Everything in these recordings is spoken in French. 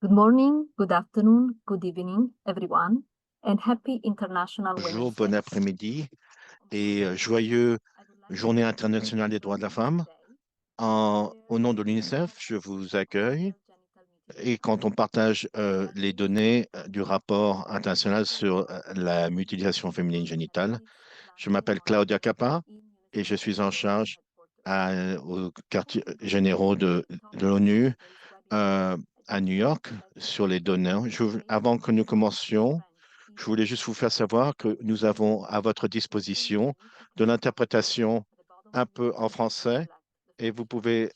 Good morning, good afternoon, good evening, everyone, and happy International Bonjour, Women's bon Day. après-midi et joyeux Journée internationale des droits de la femme. Au nom de l'UNICEF, je vous accueille et quand on partage les données du rapport international sur la mutilation féminine génitale, je m'appelle Claudia Capa et je suis en charge au quartier généraux de l'ONU euh, à New York sur les données. Avant que nous commencions, je voulais juste vous faire savoir que nous avons à votre disposition de l'interprétation un peu en français et vous pouvez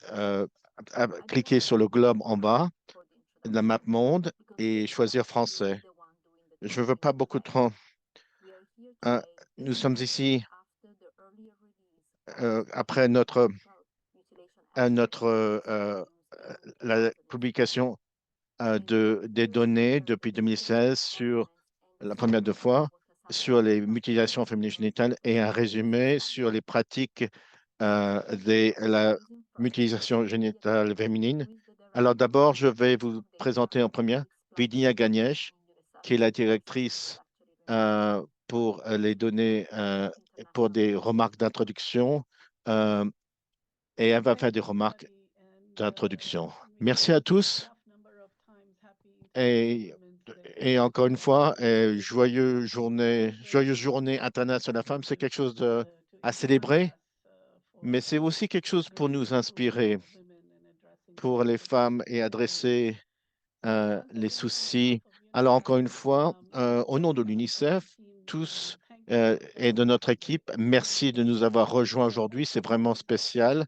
cliquer sur le globe en bas de la map monde et choisir français. Je ne veux pas beaucoup de temps. Euh, nous sommes ici après la publication des données depuis 2016 sur la première deux fois sur les mutilations féminines génitales et un résumé sur les pratiques de la mutilation génitale féminine. Alors d'abord, je vais vous présenter en première Vidya Ganesh, qui est la directrice pour les données, pour des remarques d'introduction, euh, et elle va faire des remarques d'introduction. Merci à tous et, et encore une fois, joyeuse journée internationale de la femme. C'est quelque chose à célébrer, mais c'est aussi quelque chose pour nous inspirer pour les femmes et adresser les soucis. Alors, encore une fois, au nom de l'UNICEF, tous et de notre équipe, merci de nous avoir rejoints aujourd'hui. C'est vraiment spécial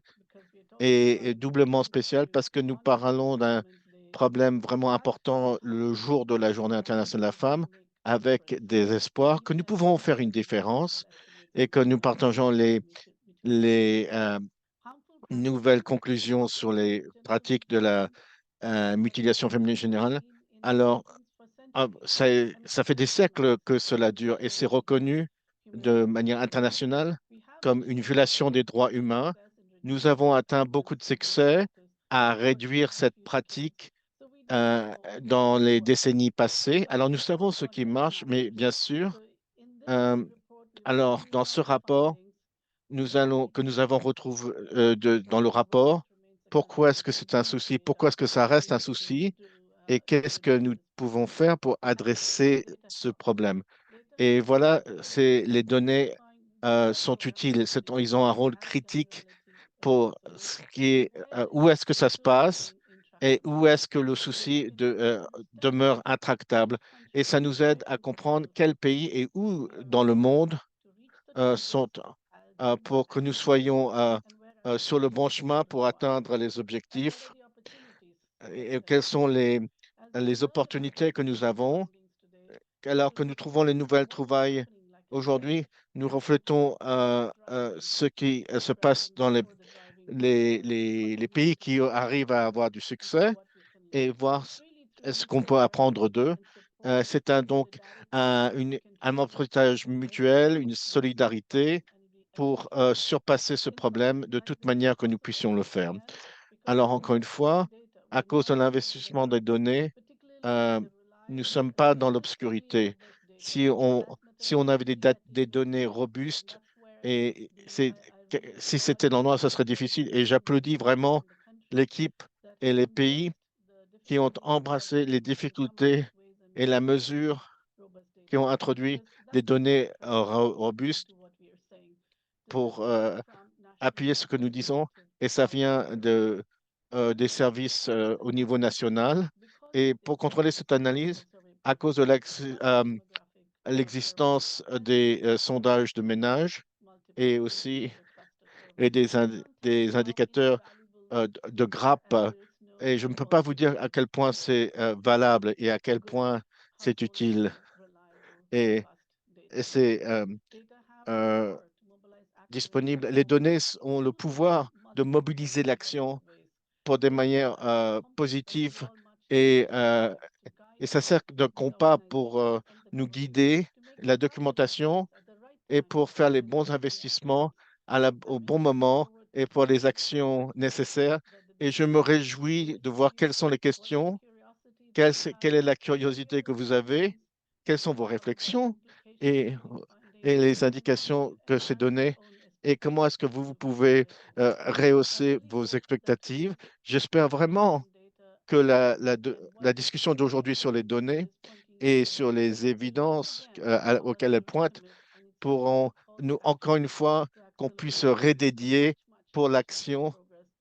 et doublement spécial parce que nous parlons d'un problème vraiment important le jour de la Journée internationale de la femme avec des espoirs que nous pouvons faire une différence et que nous partageons les nouvelles conclusions sur les pratiques de la mutilation féminine générale. Alors, ça fait des siècles que cela dure et c'est reconnu de manière internationale comme une violation des droits humains. Nous avons atteint beaucoup de succès à réduire cette pratique euh, dans les décennies passées. Alors, nous savons ce qui marche, mais bien sûr, euh, alors dans ce rapport, que nous avons retrouvé dans le rapport, pourquoi est-ce que c'est un souci? Pourquoi est-ce que ça reste un souci? Et qu'est-ce que nous pouvons faire pour adresser ce problème? Et voilà, les données sont utiles. Ils ont un rôle critique pour ce qui est où est-ce que ça se passe et où est-ce que le souci demeure intractable. Et ça nous aide à comprendre quels pays et où dans le monde sont pour que nous soyons sur le bon chemin pour atteindre les objectifs et quelles sont les opportunités que nous avons. Alors que nous trouvons les nouvelles trouvailles aujourd'hui, nous reflétons ce qui se passe dans les pays qui arrivent à avoir du succès et voir ce qu'on peut apprendre d'eux. C'est donc un apprentissage mutuel, une solidarité pour surpasser ce problème de toute manière que nous puissions le faire. Alors, encore une fois, à cause de l'investissement des données, euh, nous ne sommes pas dans l'obscurité. Si on avait des données robustes, si c'était dans le noir, ce serait difficile. Et j'applaudis vraiment l'équipe et les pays qui ont embrassé les difficultés et la mesure, qui ont introduit des données robustes pour appuyer ce que nous disons. Et ça vient des services au niveau national. Et pour contrôler cette analyse, à cause de l'existence des sondages de ménage et aussi des indicateurs de grappe. Et je ne peux pas vous dire à quel point c'est valable et à quel point c'est utile. Et c'est euh, disponible. Les données ont le pouvoir de mobiliser l'action pour des manières positives et, euh, et ça sert de compas pour nous guider, la documentation et pour faire les bons investissements au bon moment et pour les actions nécessaires. Et je me réjouis de voir quelles sont les questions quelle est la curiosité que vous avez? Quelles sont vos réflexions et, et les indications que c'est donné? Et comment est-ce que vous pouvez rehausser vos expectatives? J'espère vraiment que la discussion d'aujourd'hui sur les données et sur les évidences auxquelles elles pointent pourront nous, encore une fois, qu'on puisse se redédier pour l'action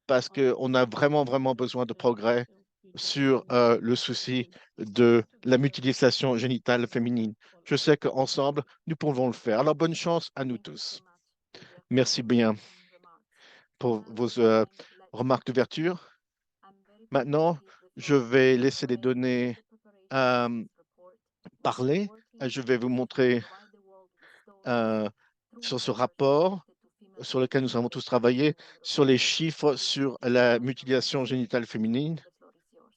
parce qu'on a vraiment, vraiment besoin de progrès sur le souci de la mutilation génitale féminine. Je sais qu'ensemble, nous pouvons le faire. Alors, bonne chance à nous Thank you tous. so much, Claudia, for Merci your bien opening remarks. pour Now, vos let's remarques get started. d'ouverture. I'm very pleased to Maintenant, give the je floor to vais Claudia laisser les Morelli to lead données the preparation of euh, this report. We've been parler. working Je vais vous to montrer provide the world with stories, euh, true sur ce measures rapport connected to female sur lequel nous avons genital tous dysfunction travaillé, and sur les reproductive health. chiffres With sur deep la cultural mutilation context, génitale féminine. the floor is yours.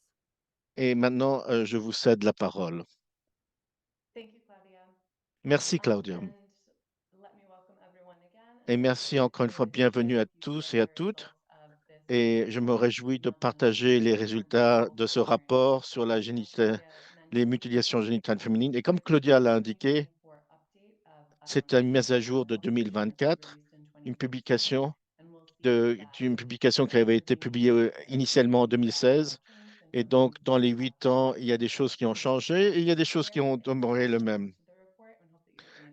Et maintenant, je vous cède la parole. Thank you, Claudia. Merci, Claudia. And let me welcome everyone again. Et And I'm merci excited encore une fois, to share bienvenue à with you tous et today à the toutes. results of this Et je me réjouis de partager les résultats de ce rapport sur les mutilations génitales féminines. Et comme Claudia l'a indiqué, c'est une mise à jour de 2024, une publication d'une publication qui avait été publiée initialement en 2016. Et donc, dans les 8 ans, il y a des choses qui ont changé et il y a des choses qui ont demeuré le même.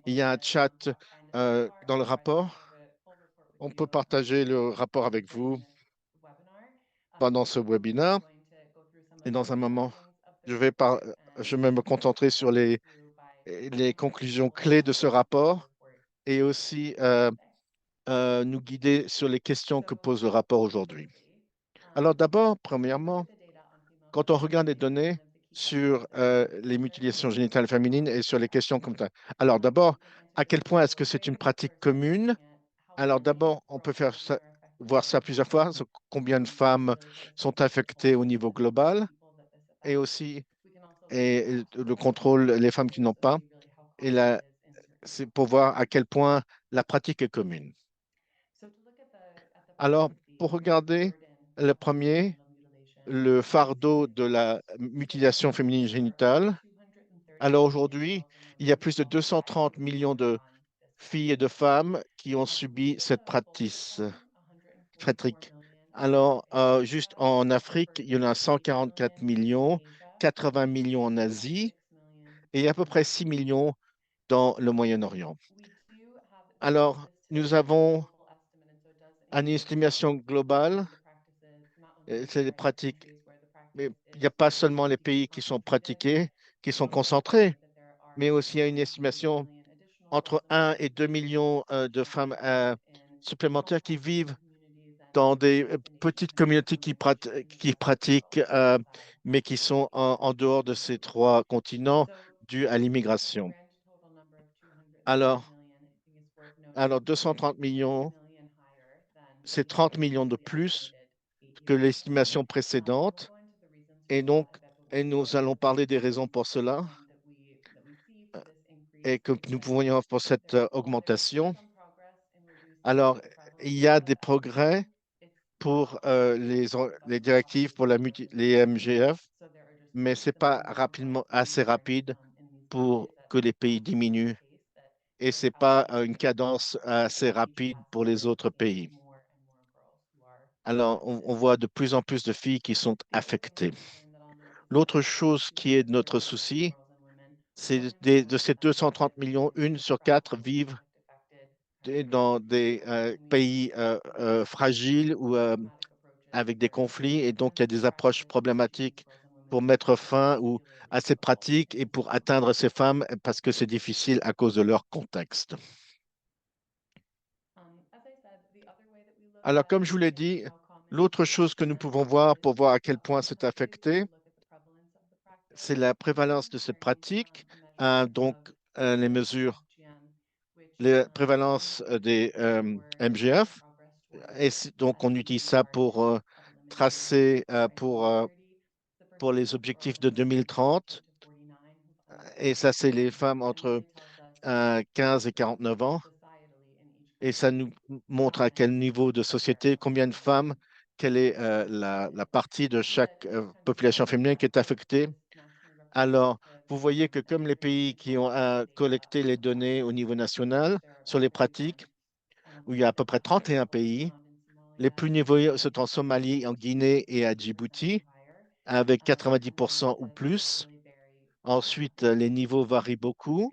Il y a un chat dans le rapport. On peut partager le rapport avec vous pendant ce webinaire. Et dans un moment, je vais, je vais me concentrer sur les conclusions clés de ce rapport et aussi nous guider sur les questions que pose le rapport aujourd'hui. Alors d'abord, premièrement, quand on regarde les données sur les mutilations génitales féminines et sur les questions comme ça, alors d'abord, à quel point est-ce que c'est une pratique commune? Alors d'abord, on peut voir ça plusieurs fois, sur combien de femmes sont affectées au niveau global et aussi le contrôle, les femmes qui n'ont pas, et c'est pour voir à quel point la pratique est commune. Alors, pour regarder le premier, le fardeau de la mutilation féminine génitale, alors aujourd'hui, il y a plus de 230 millions de filles et de femmes qui ont subi cette pratique. Alors, juste en Afrique, il y en a 144 millions, 80 millions en Asie et à peu près 6 millions dans le Moyen-Orient. Alors, nous avons une estimation globale, c'est des pratiques, mais il n'y a pas seulement les pays qui sont pratiqués, qui sont concentrés, mais aussi il y a une estimation entre 1 et 2 millions de femmes supplémentaires qui vivent dans des petites communautés qui pratiquent, mais qui sont en dehors de ces trois continents dus à l'immigration. Alors, alors 230 millions, c'est 30 millions de plus que l'estimation précédente. Et donc, et nous allons parler des raisons pour cela et que nous voyons pour cette augmentation. Alors, il y a des progrès pour les directives pour les MGF, mais ce n'est pas rapidement, assez rapide pour que les pays diminuent et ce n'est pas une cadence assez rapide pour les autres pays. Alors, on voit de plus en plus de filles qui sont affectées. L'autre chose qui est de notre souci, c'est de ces 230 millions, 1 sur 4 vivent dans des pays fragiles ou avec des conflits. Et donc, il y a des approches problématiques pour mettre fin à ces pratiques et pour atteindre ces femmes parce que c'est difficile à cause de leur contexte. Alors, comme je vous l'ai dit, l'autre chose que nous pouvons voir pour voir à quel point c'est affecté, c'est la prévalence de cette pratique. Donc, les mesures, la prévalence des MGF. Et donc, on utilise ça pour tracer pour les objectifs de 2030. Et ça, c'est les femmes entre 15 et 49 ans. Et ça nous montre à quel niveau de société, combien de femmes, quelle est la partie de chaque population féminine qui est affectée. Alors, vous voyez que comme les pays qui ont collecté les données au niveau national sur les pratiques, où il y a à peu près 31 pays, les plus niveaux sont en Somalie, en Guinée et à Djibouti, avec 90% ou plus. Ensuite, les niveaux varient beaucoup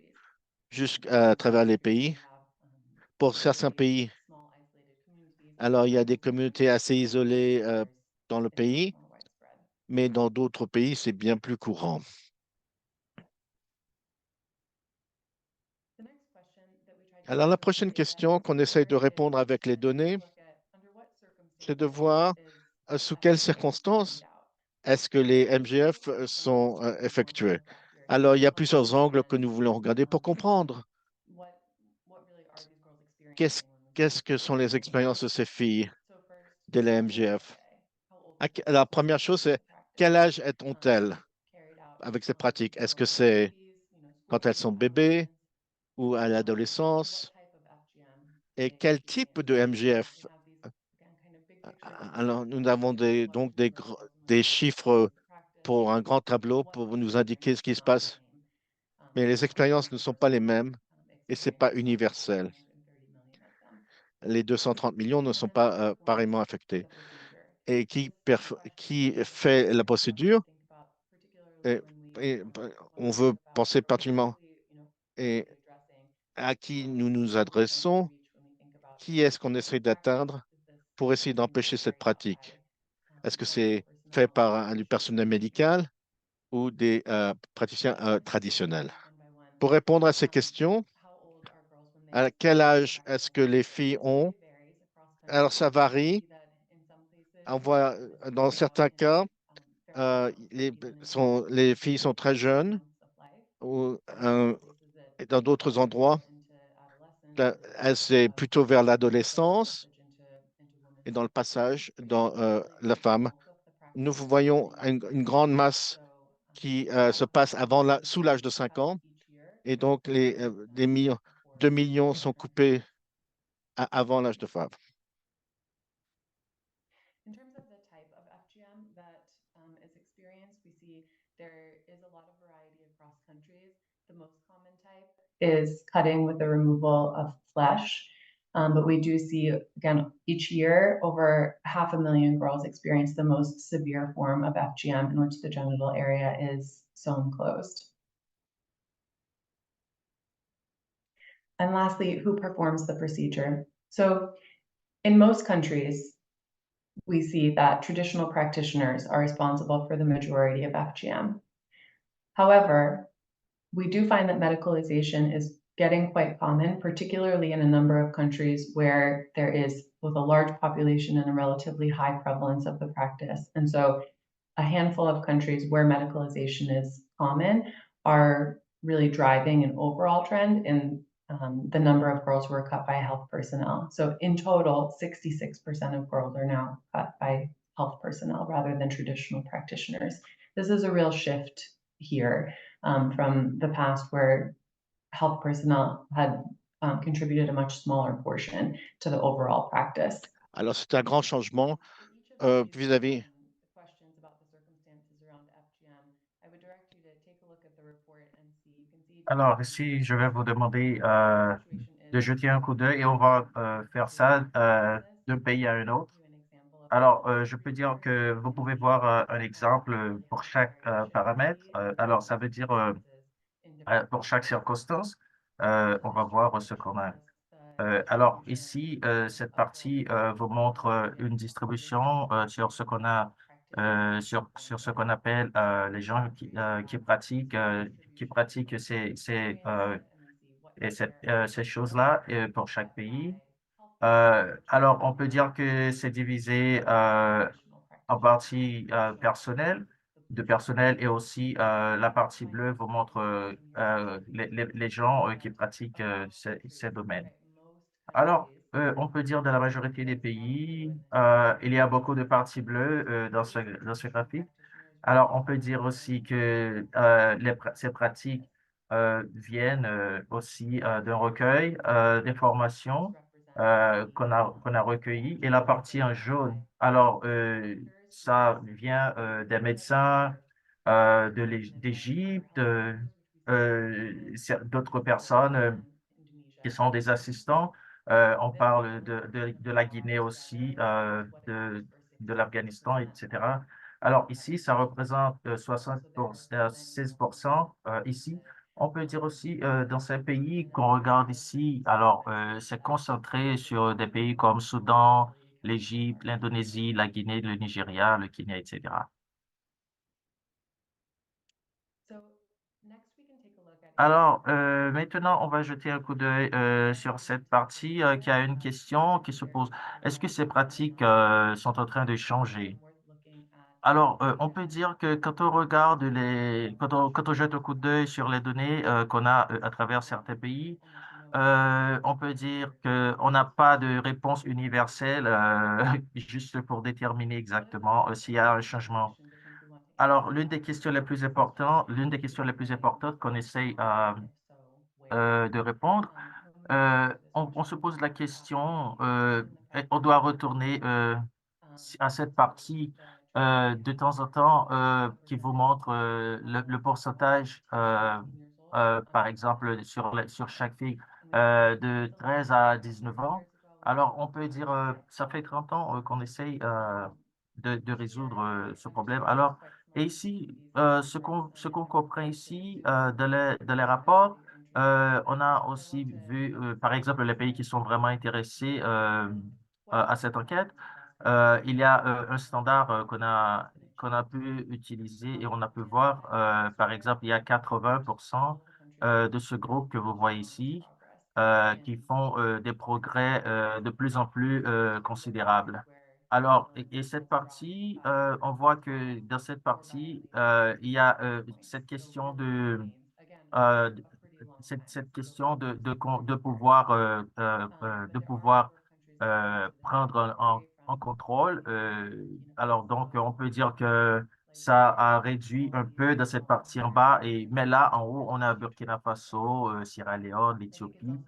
jusqu'à travers les pays. Pour certains pays, alors il y a des communautés assez isolées dans le pays, mais dans d'autres pays, c'est bien plus courant. Alors, la prochaine question qu'on essaye de répondre avec les données, c'est de voir sous quelles circonstances est-ce que les MGF sont effectués. Alors, il y a plusieurs angles que nous voulons regarder pour comprendre qu'est-ce qu'est-ce que sont les expériences de ces filles de la MGF. La première chose, c'est quel âge ont-elles avec ces pratiques? Est-ce que c'est quand elles sont bébés ou à l'adolescence? Et quel type de MGF? Alors, nous avons donc des chiffres pour un grand tableau pour nous indiquer ce qui se passe, mais les expériences ne sont pas les mêmes et ce n'est pas universel. Les 230 millions ne sont pas pareillement affectés. Et qui fait la procédure? Et, et, on veut penser particulièrement et à qui nous nous adressons, qui est-ce qu'on essaie d'atteindre pour essayer d'empêcher cette pratique? Est-ce que c'est fait par du personnel médical ou des praticiens traditionnels? Pour répondre à ces questions, à quel âge est-ce que les filles ont? Alors, ça varie. On voit, dans certains cas, les filles sont très jeunes ou et dans d'autres endroits, c'est plutôt vers l'adolescence et dans le passage dans la femme. Nous voyons une grande masse qui se passe sous l'âge de 5 ans et donc des millions, 2 millions sont coupés avant l'âge de femme. In terms of the type of FGM that is experienced, we see there is a lot of variety across countries. The most common type is cutting with the removal of flesh. But we do see, again, each year, over 500,000 girls experience the most severe form of FGM in which the genital area is sewn closed. And lastly, who performs the procedure? So in most countries, we see that traditional practitioners are responsible for the majority of FGM. However, we do find that medicalization is getting quite common, particularly in a number of countries where there is both a large population and a relatively high prevalence of the practice. And so a handful of countries where medicalization is common are really driving an overall trend in the number of girls who are cut by health personnel. So in total, 66% of girls are now cut by health personnel rather than traditional practitioners. This is a real shift here from the past where health personnel had contributed a much smaller portion to the overall practice. Alors, c'est un grand changement vis-à-vis. Alors, ici, je vais vous demander de jeter un coup d'œil et on va faire ça d'un pays à un autre. Alors, je peux dire que vous pouvez voir un exemple pour chaque paramètre. Alors, ça veut dire pour chaque circonstance, on va voir ce qu'on a. Alors, ici, cette partie vous montre une distribution sur ce qu'on a, sur ce qu'on appelle les gens qui pratiquent ces choses-là pour chaque pays. Alors, on peut dire que c'est divisé en partie de personnel et aussi la partie bleue vous montre les gens qui pratiquent ces domaines. Alors, on peut dire dans la majorité des pays, il y a beaucoup de parties bleues dans ce graphique. Alors, on peut dire aussi que ces pratiques viennent aussi d'un recueil d'informations qu'on a recueillies. Et la partie en jaune, alors ça vient des médecins, d'Égypte, d'autres personnes qui sont des assistants. On parle de la Guinée aussi, de l'Afghanistan, etc. Alors ici, ça représente 66% ici. On peut dire aussi dans ces pays qu'on regarde ici, alors c'est concentré sur des pays comme Soudan, l'Égypte, l'Indonésie, la Guinée, le Nigeria, le Kenya, etc. Alors, maintenant, on va jeter un coup d'œil sur cette partie qui a une question qui se pose. Est-ce que ces pratiques sont en train de changer? Alors, on peut dire que quand on regarde quand on jette un coup d'œil sur les données qu'on a à travers certains pays, on peut dire qu'on n'a pas de réponse universelle juste pour déterminer exactement s'il y a un changement. Alors, l'une des questions les plus importantes qu'on essaye de répondre, on se pose la question, on doit retourner à cette partie de temps en temps qui vous montre le pourcentage, par exemple, sur chaque fille de 13 à 19 ans. Alors, on peut dire, ça fait 30 ans qu'on essaye de résoudre ce problème. Alors, et ici, ce qu'on comprend ici dans les rapports, on a aussi vu, par exemple, les pays qui sont vraiment intéressés à cette enquête. Il y a un standard qu'on a pu utiliser et on a pu voir, par exemple, il y a 80% de ce groupe que vous voyez ici qui font des progrès de plus en plus considérables. Alors, et cette partie, on voit que dans cette partie, il y a cette question euh, de- cette question de pouvoir, prendre en contrôle. Alors, donc, on peut dire que ça a réduit un peu de cette partie en bas, mais là, en haut, on a Burkina Faso, Sierra Leone, l'Éthiopie.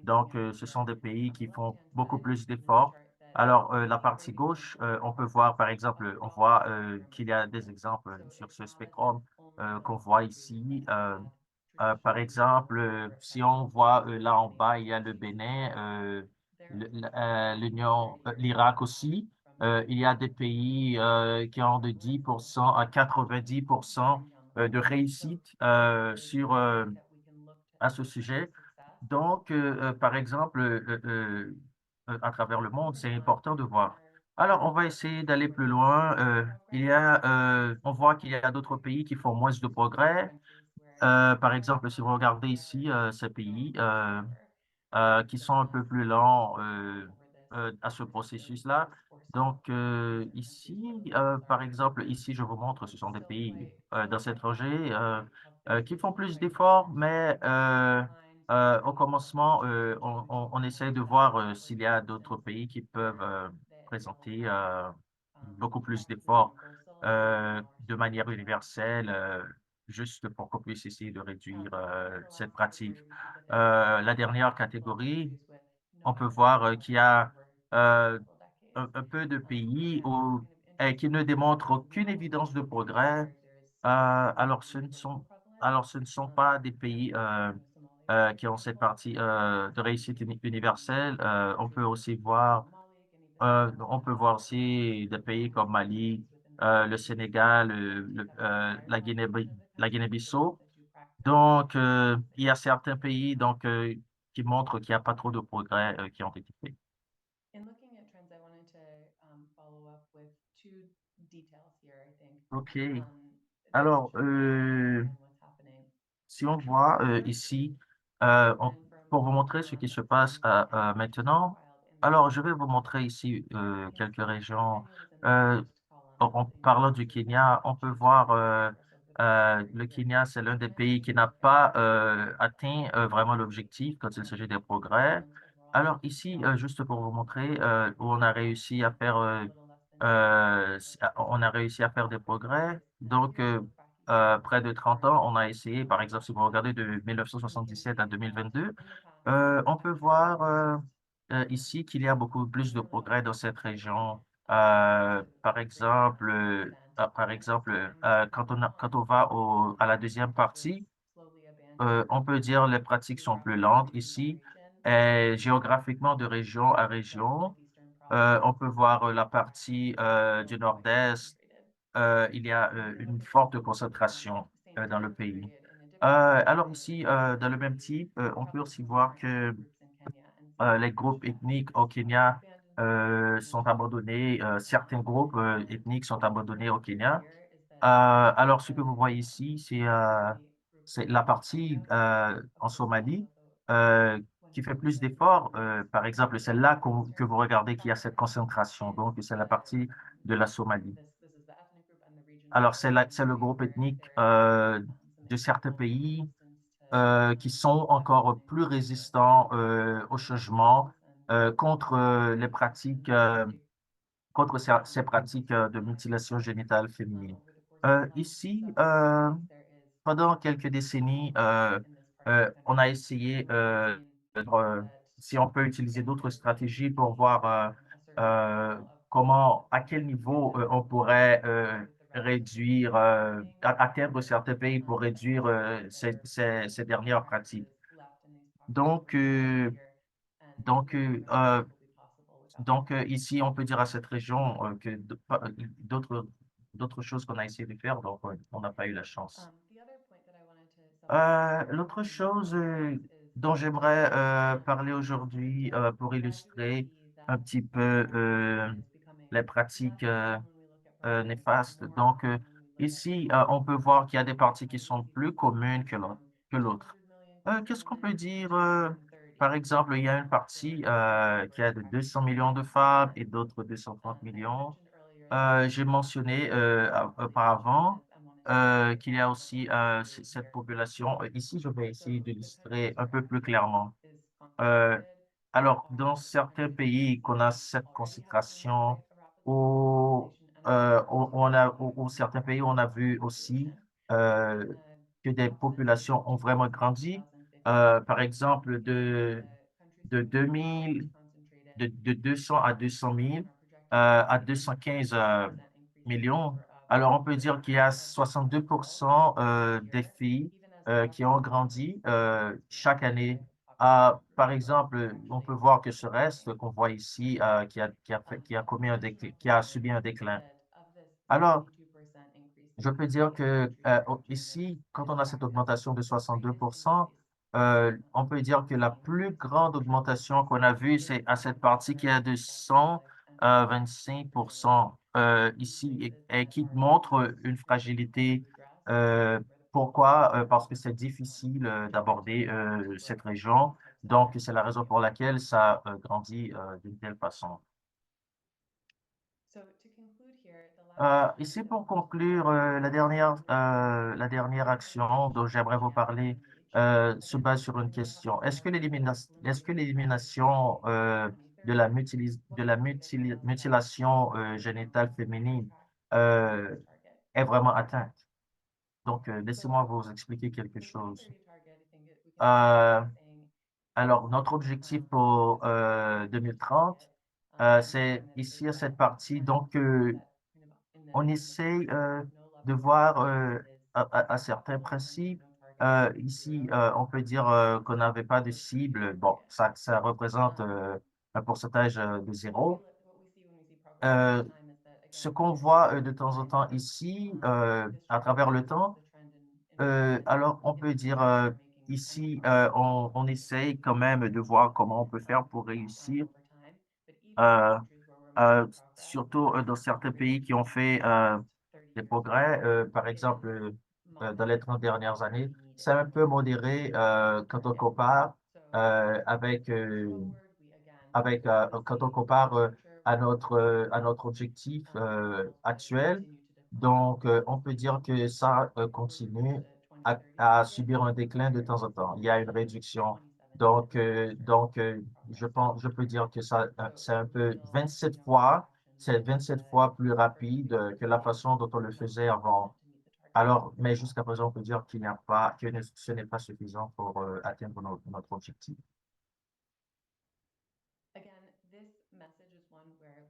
Donc, ce sont des pays qui font beaucoup plus d'efforts. Alors, la partie gauche, on peut voir, par exemple, on voit qu'il y a des exemples sur ce spectrum qu'on voit ici. Par exemple, si on voit là en bas, il y a le Bénin, l'Irak aussi. Il y a des pays qui ont de 10% à 90% de réussite à ce sujet. Donc, par exemple, à travers le monde, c'est important de voir. Alors, on va essayer d'aller plus loin. On voit qu'il y a d'autres pays qui font moins de progrès. Par exemple, si vous regardez ici ces pays qui sont un peu plus lents à ce processus-là. Donc, ici, par exemple, ici, je vous montre, ce sont des pays dans cette rangée qui font plus d'efforts, mais au commencement, on essaie de voir s'il y a d'autres pays qui peuvent présenter beaucoup plus d'efforts de manière universelle, juste pour qu'on puisse essayer de réduire cette pratique. La dernière catégorie, on peut voir qu'il y a euh, un peu de pays qui ne démontrent aucune évidence de progrès. Alors, ce ne sont pas des pays qui ont cette partie de réussite universelle. On peut voir aussi des pays comme Mali, le Sénégal, la Guinée-Bissau. Donc, il y a certains pays qui montrent qu'il n'y a pas trop de progrès qui ont été faits. OK. Alors, si on voit ici, pour vous montrer ce qui se passe maintenant, alors je vais vous montrer ici quelques régions. Euh, en parlant du Kenya, on peut voir le Kenya, c'est l'un des pays qui n'a pas atteint vraiment l'objectif quand il s'agit des progrès. Alors ici, juste pour vous montrer où on a réussi à faire des progrès. Donc, près de 30 ans, on a essayé, par exemple, si vous regardez de 1977 à 2022, on peut voir ici qu'il y a beaucoup plus de progrès dans cette région. Par exemple, par exemple, quand on va à la deuxième partie, on peut dire les pratiques sont plus lentes ici. Et géographiquement, de région à région, on peut voir la partie du nord-est. Il y a une forte concentration dans le pays. Alors ici, dans le même type, on peut aussi voir que les groupes ethniques au Kenya sont abandonnés. Certains groupes ethniques sont abandonnés au Kenya. Alors, ce que vous voyez ici, c'est la partie en Somalie qui fait plus d'efforts. Par exemple, c'est là que vous regardez qu'il y a cette concentration. Donc, c'est la partie de la Somalie. Alors, c'est le groupe ethnique de certains pays qui sont encore plus résistants au changement contre les pratiques, contre ces pratiques de mutilation génitale féminine. Ici, pendant quelques décennies, on a essayé, euh, si on peut utiliser d'autres stratégies pour voir à quel niveau on pourrait réduire, atteindre certains pays pour réduire ces dernières pratiques. Donc, donc, euh, euh, ici, on peut dire à cette région que d'autres choses qu'on a essayé de faire, donc on n'a pas eu la chance. L'autre chose dont j'aimerais parler aujourd'hui pour illustrer un petit peu les pratiques néfastes. Donc, ici, on peut voir qu'il y a des parties qui sont plus communes que l'autre. Qu'est-ce qu'on peut dire? Par exemple, il y a une partie qui a de 200 millions de femmes et d'autres 230 millions. J'ai mentionné auparavant qu'il y a aussi cette population. Ici, je vais essayer d'illustrer un peu plus clairement. Euh, alors, dans certains pays qu'on a cette concentration, ou certains pays, on a vu aussi euh, que des populations ont vraiment grandi. Par exemple, de 2000 de 200 à 200 000 à 215 millions. Alors, on peut dire qu'il y a 62% des filles qui ont grandi chaque année. Par exemple, on peut voir que ce reste qu'on voit ici, qui a commis qui a subi un déclin. Alors, je peux dire que ici, quand on a cette augmentation de 62%, on peut dire que la plus grande augmentation qu'on a vue, c'est à cette partie qui est de 125% ici et qui montre une fragilité. Euh, Pourquoi? Parce que c'est difficile d'aborder cette région. Donc, c'est la raison pour laquelle ça grandit d'une telle façon. Ici, pour conclure, la dernière action dont j'aimerais vous parler se base sur une question. Est-ce que l'élimination de la mutilation génitale féminine euh, est vraiment atteinte? Donc, laissez-moi vous expliquer quelque chose. Euh, alors, notre objectif pour 2030, c'est ici à cette partie. Donc, on essaye de voir à certains principes. Ici, on peut dire qu'on n'avait pas de cible. Bon, ça représente un pourcentage de zéro. Euh, Ce qu'on voit de temps en temps ici, à travers le temps, alors on peut dire ici, on essaye quand même de voir comment on peut faire pour réussir. Euh, Surtout dans certains pays qui ont fait des progrès. Par exemple, dans les 30 dernières années, c'est un peu modéré quand on compare avec, quand on compare à notre objectif actuel. Donc, on peut dire que ça continue à subir un déclin de temps en temps. Il y a une réduction. Je peux dire que ça, c'est un peu 27 fois, c'est 27 fois plus rapide que la façon dont on le faisait avant. Alors, mais jusqu'à présent, on peut dire qu'il n'y a pas, ce n'est pas suffisant pour atteindre notre objectif.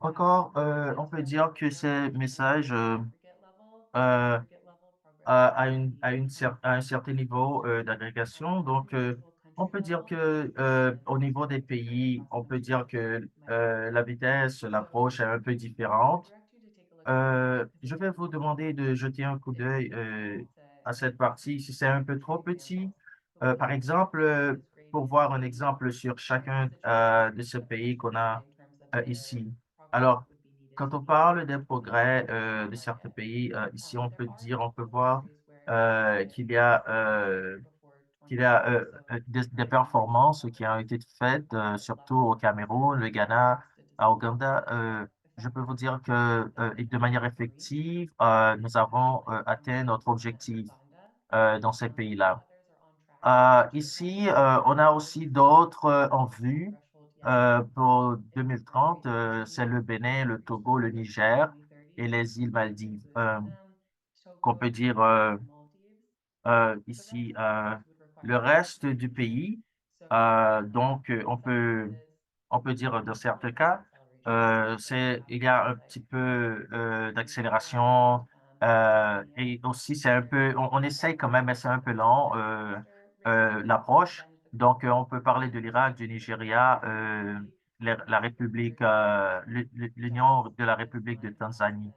Encore, on peut dire que ces messages à à un certain niveau d'agrégation. Donc, on peut dire que au niveau des pays, on peut dire que la vitesse, l'approche est un peu différente. Je vais vous demander de jeter un coup d'œil à cette partie. Si c'est un peu trop petit, par exemple, pour voir un exemple sur chacun de ces pays qu'on a ici. Alors, quand on parle des progrès de certains pays, ici, on peut voir qu'il y a des performances qui ont été faites, surtout au Cameroun, le Ghana, à Ouganda. Je peux vous dire que et de manière effective, nous avons atteint notre objectif dans ces pays-là. Ici, on a aussi d'autres en vue pour 2030. C'est le Bénin, le Togo, le Niger et les îles Maldives, qu'on peut dire ici. Le reste du pays, donc on peut dire dans certains cas, il y a un petit peu d'accélération et aussi c'est un peu, on essaye quand même, mais c'est un peu lent l'approche. Donc on peut parler de l'Irak, du Nigeria, la République, l'Union de la République de Tanzanie.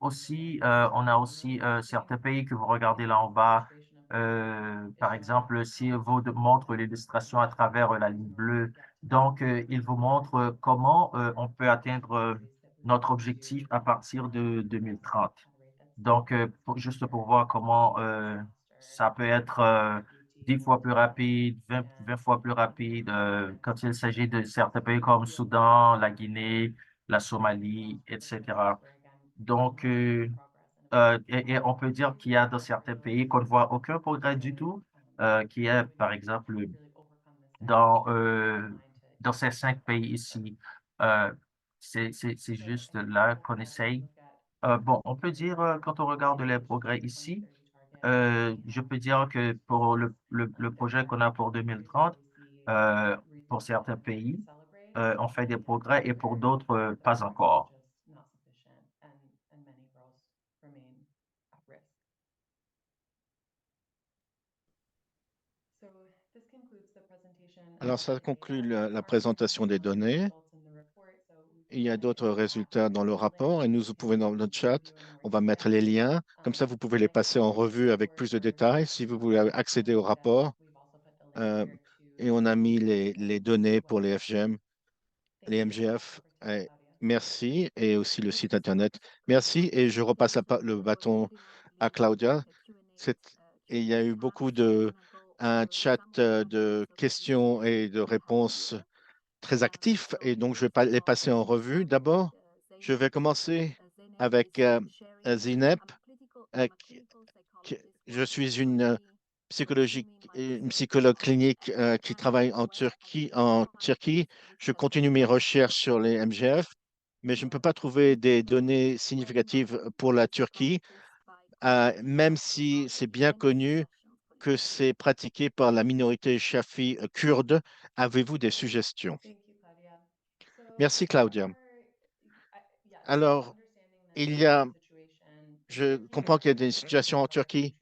Aussi, on a aussi certains pays que vous regardez là en bas. Par exemple, si vous montre l'illustration à travers la ligne bleue, donc il vous montre comment on peut atteindre notre objectif à partir de 2030. Donc, juste pour voir comment ça peut être 10 fois plus rapide, 20 fois plus rapide quand il s'agit de certains pays comme Soudan, la Guinée, la Somalie, etc. Donc, et on peut dire qu'il y a dans certains pays qu'on ne voit aucun progrès du tout, qui est, par exemple, dans, euh, dans ces 5 pays ici. Euh, c'est juste là qu'on essaye. Bon, on peut dire, quand on regarde les progrès ici, je peux dire que pour le projet qu'on a pour 2030, euh, pour certains pays, on fait des progrès et pour d'autres, pas encore. Alors, ça conclut la présentation des données. Il y a d'autres résultats dans le rapport et nous pouvons dans le chat, on va mettre les liens. Comme ça, vous pouvez les passer en revue avec plus de détails si vous voulez accéder au rapport. Et on a mis les données pour les FGM, les MGF. Merci et aussi le site Internet. Merci et je repasse le bâton à Claudia. C'est- Et il y a eu beaucoup un chat de questions et de réponses très actif et donc je vais pas les passer en revue. D'abord, je vais commencer avec Zineb. Je suis une psychologue clinique qui travaille en Turquie. En Turquie, je continue mes recherches sur les MGF, mais je ne peux pas trouver des données significatives pour la Turquie, même si c'est bien connu que c'est pratiqué par la minorité chafi kurde. Avez-vous des suggestions? Merci, Claudia. Alors, il y a, je comprends qu'il y a des situations en Turquie.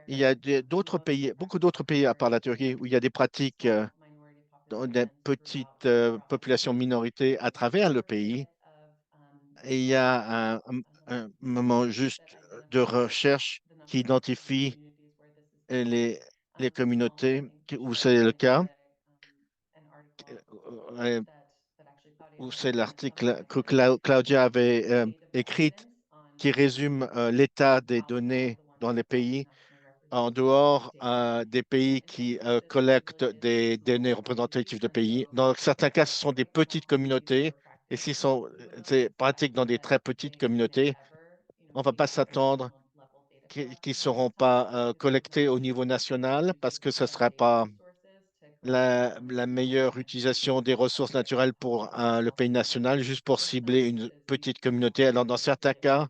Il y a d'autres pays, beaucoup d'autres pays à part la Turquie où il y a des pratiques dans des petites populations minorités à travers le pays. Et il y a un moment juste de recherche qui identifie les, les communautés où c'est le cas, euh, où c'est l'article que Claudia avait écrit qui résume l'état des données dans les pays en dehors des pays qui collectent des données représentatives de pays. Dans certains cas, ce sont des petites communautés et s'ils sont pratiques dans des très petites communautés, on ne va pas s'attendre qu'ils ne seront pas collectés au niveau national parce que ce ne sera pas la meilleure utilisation des ressources naturelles pour le pays national, juste pour cibler une petite communauté. Alors, dans certains cas,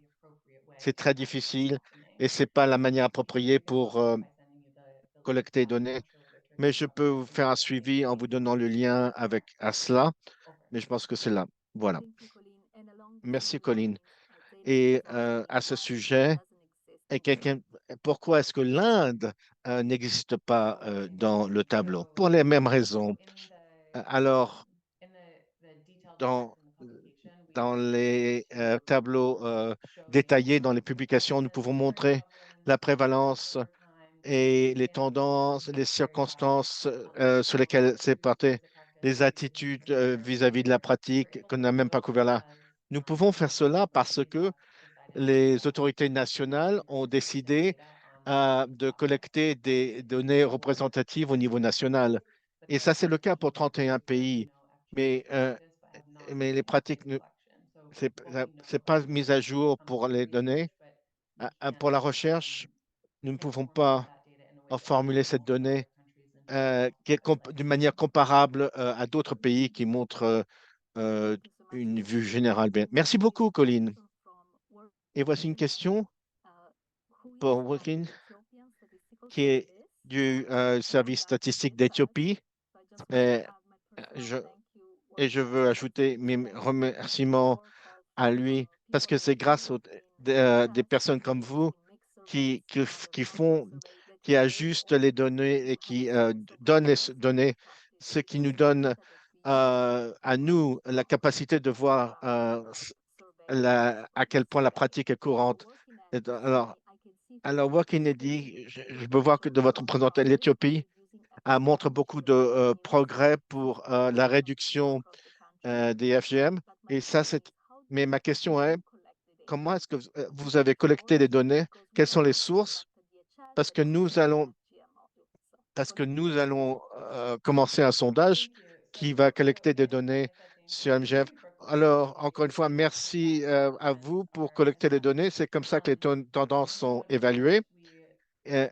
c'est très difficile et ce n'est pas la manière appropriée pour collecter les données. Mais je peux vous faire un suivi en vous donnant le lien avec Asla, mais je pense que c'est là. Voilà. Thank you, Colleen. And along the Merci, same Colline. lines, Et à ce sujet, et pourquoi est-ce que l'Inde n'existe pas dans le tableau? Pour les mêmes raisons. Alors, dans, dans les tableaux détaillés dans les publications, nous pouvons montrer la prévalence et les tendances, les circonstances sur lesquelles c'est porté, les attitudes vis-à-vis de la pratique qu'on n'a même pas couvert là. Nous pouvons faire cela parce que les autorités nationales ont décidé de collecter des données représentatives au niveau national. Et ça, c'est le cas pour 31 pays. Mais, mais les pratiques, c'est pas mis à jour pour les données. Pour la recherche, nous ne pouvons pas formuler cette donnée d'une manière comparable à d'autres pays qui montrent euh, une vue générale. Merci beaucoup, Colline. Et voici une question pour Joaquin, qui est du service statistique d'Éthiopie. Et je, et je veux ajouter mes remerciements à lui parce que c'est grâce aux des personnes comme vous qui font, qui ajustent les données et qui donnent les données, ce qui nous donne à nous la capacité de voir à quel point la pratique est courante. Alors, Joaquin a dit, je peux voir que de votre présentation, l'Éthiopie montre beaucoup de progrès pour la réduction des FGM. Et ça, mais ma question est, comment est-ce que vous avez collecté les données? Quelles sont les sources? Parce que nous allons, commencer un sondage qui va collecter des données sur MGF. Alors, encore une fois, merci à vous pour collecter les données. C'est comme ça que les tendances sont évaluées. Et,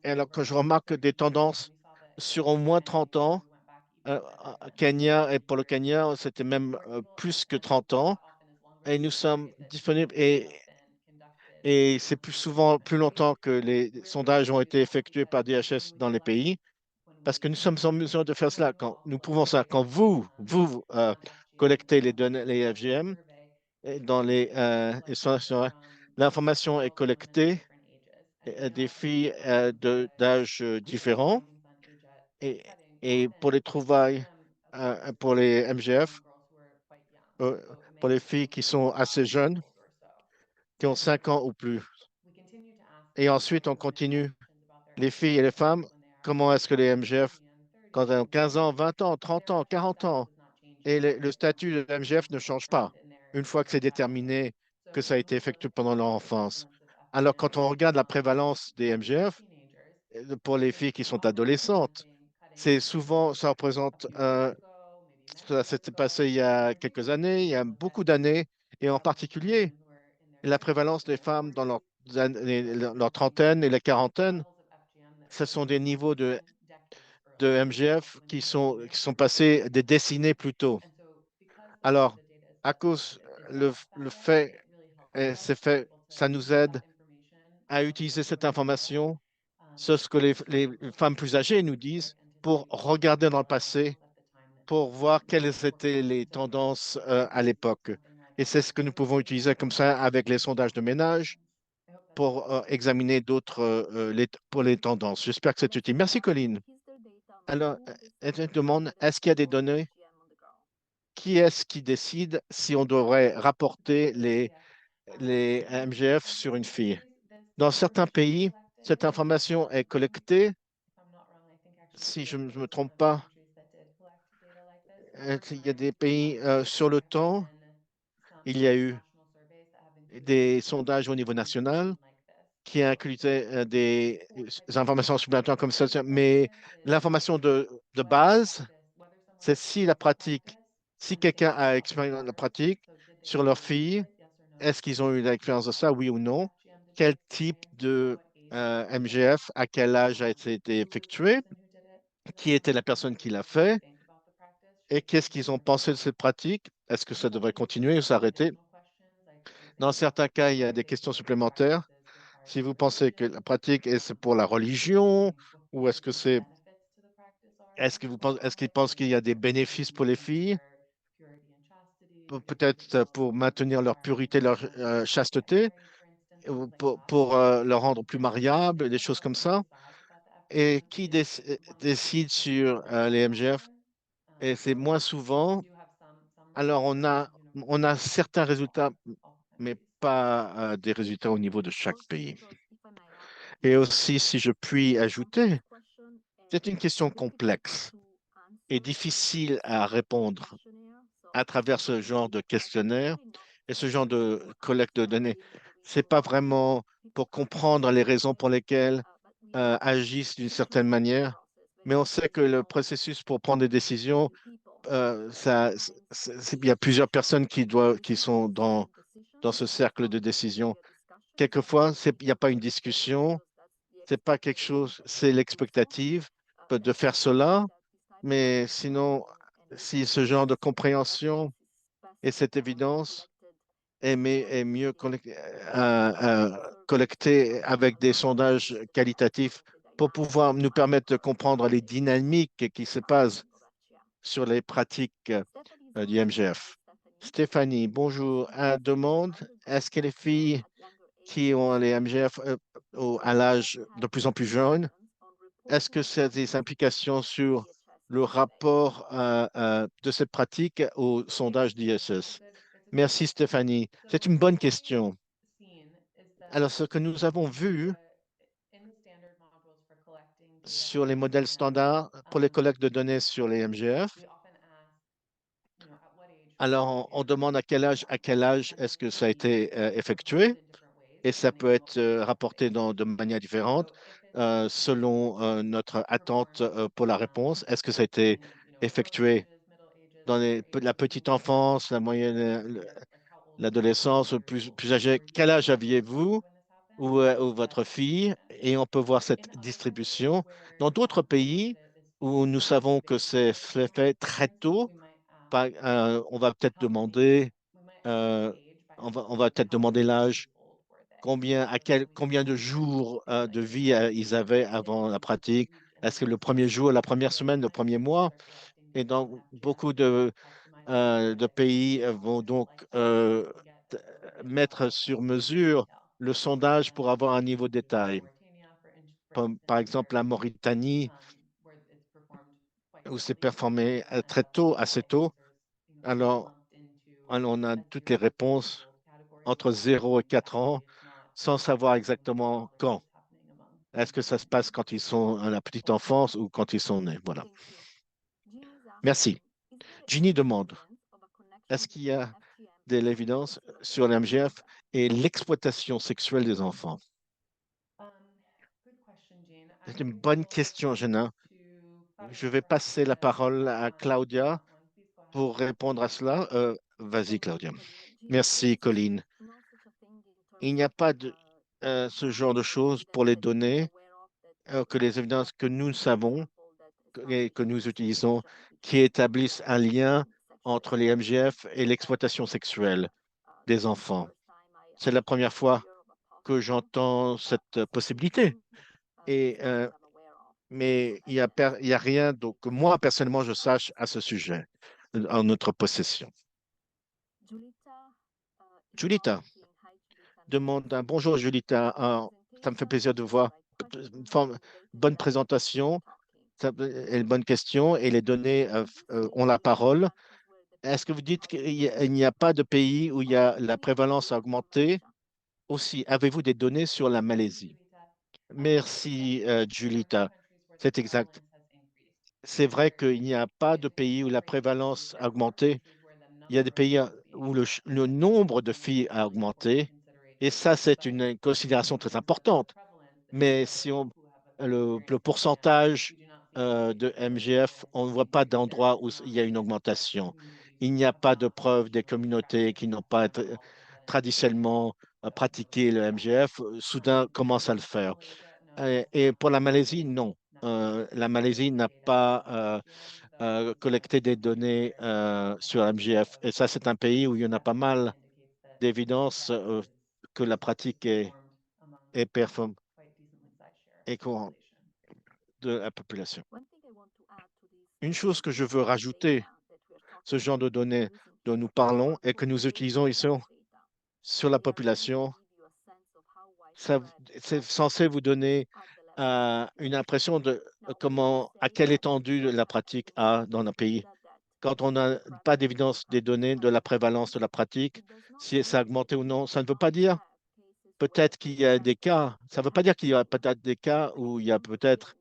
et alors, quand je remarque des tendances sur au moins 30 ans, Kenya, et pour le Kenya, c'était même plus que 30 ans. Et nous sommes disponibles et c'est plus souvent, plus longtemps que les sondages ont été effectués par DHS dans les pays, parce que nous sommes en mesure de faire cela. Quand nous pouvons ça, quand vous collectez les données, les FGM, et dans les sondages, l'information est collectée des filles d'âge différents et, et pour les trouvailles, pour les MGF, euh, pour les filles qui sont assez jeunes, qui ont 5 ans ou plus. Et ensuite, on continue. Les filles et les femmes, comment est-ce que les MGF, quand elles ont 15 ans, 20 ans, 30 ans, 40 ans, et le statut de l'MGF ne change pas une fois que c'est déterminé que ça a été effectué pendant leur enfance. Alors, quand on regarde la prévalence des MGF pour les filles qui sont adolescentes, c'est souvent, ça représente, ça s'était passé il y a quelques années, il y a beaucoup d'années, et en particulier, la prévalence des femmes dans leur trentaine et la quarantaine, ce sont des niveaux de MGF qui sont passés des décennies plus tôt. Alors, à cause, le fait, c'est fait, ça nous aide à utiliser cette information, ce que les femmes plus âgées nous disent, pour regarder dans le passé, pour voir quelles étaient les tendances à l'époque. Et c'est ce que nous pouvons utiliser comme ça avec les sondages de ménage pour examiner d'autres pour les tendances. J'espère que c'est utile. Merci, Colline. Alors, je demande, est-ce qu'il y a des données? Qui est-ce qui décide si on devrait rapporter les MGF sur une fille? Dans certains pays, cette information est collectée. Si je ne me trompe pas, il y a des pays sur le temps, il y a eu des sondages au niveau national qui incluaient des informations supplémentaires comme ça, mais l'information de base, c'est si la pratique, si quelqu'un a expérimenté la pratique sur leur fille, est-ce qu'ils ont eu l'expérience de ça, oui ou non? Quel type de MGF, à quel âge a été effectué? Qui était la personne qui l'a fait? Et qu'est-ce qu'ils ont pensé de cette pratique? Est-ce que ça devrait continuer ou s'arrêter? Dans certains cas, il y a des questions supplémentaires. Si vous pensez que la pratique est pour la religion ou est-ce que vous pensez, est-ce qu'ils pensent qu'il y a des bénéfices pour les filles? peut-être pour maintenir leur purité, leur chasteté, ou pour leur rendre plus mariables, des choses comme ça. Et qui décide sur les MGF? Et c'est moins souvent. Alors, on a certains résultats, mais pas des résultats au niveau de chaque pays. Et aussi, si je puis ajouter, c'est une question complexe et difficile à répondre à travers ce genre de questionnaire et ce genre de collecte de données. C'est pas vraiment pour comprendre les raisons pour lesquelles agissent d'une certaine manière, mais on sait que le processus pour prendre des décisions, il y a plusieurs personnes qui sont dans ce cercle de décision. Quelquefois, il n'y a pas une discussion, c'est pas quelque chose, c'est l'expectative de faire cela, mais sinon, si ce genre de compréhension et cette évidence est mieux collectée avec des sondages qualitatifs pour pouvoir nous permettre de comprendre les dynamiques qui se passent sur les pratiques du MGF. Stéphanie, bonjour. Demande, est-ce que les filles qui ont les MGF à l'âge de plus en plus jeune, est-ce que ça a des implications sur le rapport de cette pratique au sondage d'ISS? Merci Stéphanie. C'est une bonne question. Alors, ce que nous avons vu sur les modèles standards pour les collectes de données sur les MGF, alors on demande à quel âge est-ce que ça a été effectué et ça peut être rapporté de manière différente selon notre attente pour la réponse. Est-ce que ça a été effectué dans la petite enfance, la moyenne, l'adolescence, plus âgé? Quel âge aviez-vous ou votre fille? Et on peut voir cette distribution. Dans d'autres pays où nous savons que c'est fait très tôt, on va peut-être demander, euh, on va peut-être demander l'âge, combien de jours de vie ils avaient avant la pratique. Est-ce que le premier jour, la première semaine, le premier mois? Et dans beaucoup de pays vont donc t- mettre sur mesure le sondage pour avoir un niveau de détail. Par exemple, la Mauritanie, où c'est performé très tôt, assez tôt. Alors, on a toutes les réponses entre 0 et 4 ans sans savoir exactement quand. Est-ce que ça se passe quand ils sont à la petite enfance ou quand ils sont nés? Voilà. Merci. Ginny demande, est-ce qu'il y a de l'évidence sur l'MGF et l'exploitation sexuelle des enfants? C'est une bonne question, Jenna. Je vais passer la parole à Claudia pour répondre à cela. Vas-y, Claudia. Merci, Colline. Il n'y a pas de ce genre de choses pour les données que les évidences que nous savons et que nous utilisons qui établissent un lien entre les MGF et l'exploitation sexuelle des enfants. C'est la première fois que j'entends cette possibilité. Et, mais il y a rien donc, que moi, personnellement, je sache à ce sujet en notre possession. Julita demande un bonjour, Julita. Ça me fait plaisir de voir. Bonne présentation et une bonne question. Et les données ont la parole. Est-ce que vous dites qu'il n'y a pas de pays où il y a la prévalence a augmenté? Aussi, avez-vous des données sur la Malaisie? Merci, Julita. C'est exact. C'est vrai qu'il n'y a pas de pays où la prévalence a augmenté. Il y a des pays où le nombre de filles a augmenté. Et ça, c'est une considération très importante. Mais si le pourcentage de MGF, on ne voit pas d'endroit où il y a une augmentation. Il n'y a pas de preuve des communautés qui n'ont pas traditionnellement pratiqué le MGF, soudain commencent à le faire. Et pour la Malaisie, non. La Malaisie n'a pas collecté des données sur MGF. Et ça, c'est un pays où il y en a pas mal d'évidence que la pratique est performante et courante de la population. Une chose que je veux rajouter, ce genre de données, dont nous parlons et que nous utilisons ici sur la population, c'est censé vous donner une impression de à quelle étendue la pratique a dans un pays. Quand on n'a pas d'évidence des données de la prévalence de la pratique, si ça a augmenté ou non, ça ne veut pas dire peut-être qu'il y a des cas, ça ne veut pas dire qu'il y a peut-être des cas où il y a peut-être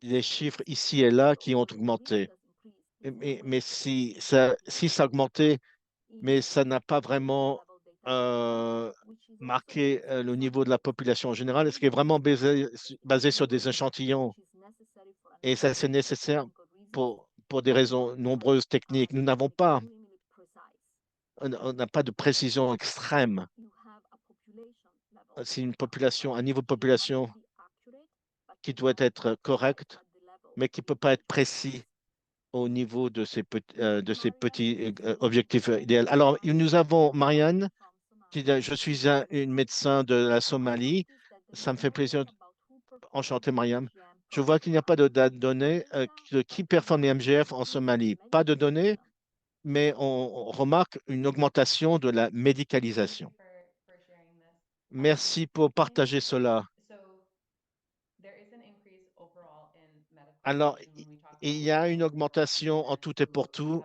des chiffres ici et là qui ont augmenté. Mais si ça a augmenté, mais ça n'a pas vraiment marqué le niveau de la population en général, ce qui est vraiment basé sur des échantillons. Et ça, c'est nécessaire pour des raisons nombreuses techniques. Nous n'avons pas, on n'a pas de précision extrême. C'est une population, un niveau de population qui doit être correct, mais qui ne peut pas être précis au niveau de de ces petits objectifs idéaux. Alors, nous avons Marianne, je suis une médecin de la Somalie. Ça me fait plaisir. Enchanté, Mariam. Je vois qu'il n'y a pas de données de qui performe les MGF en Somalie. Pas de données, mais on remarque une augmentation de la médicalisation. Merci pour partager cela. Alors, il y a une augmentation en tout et pour tout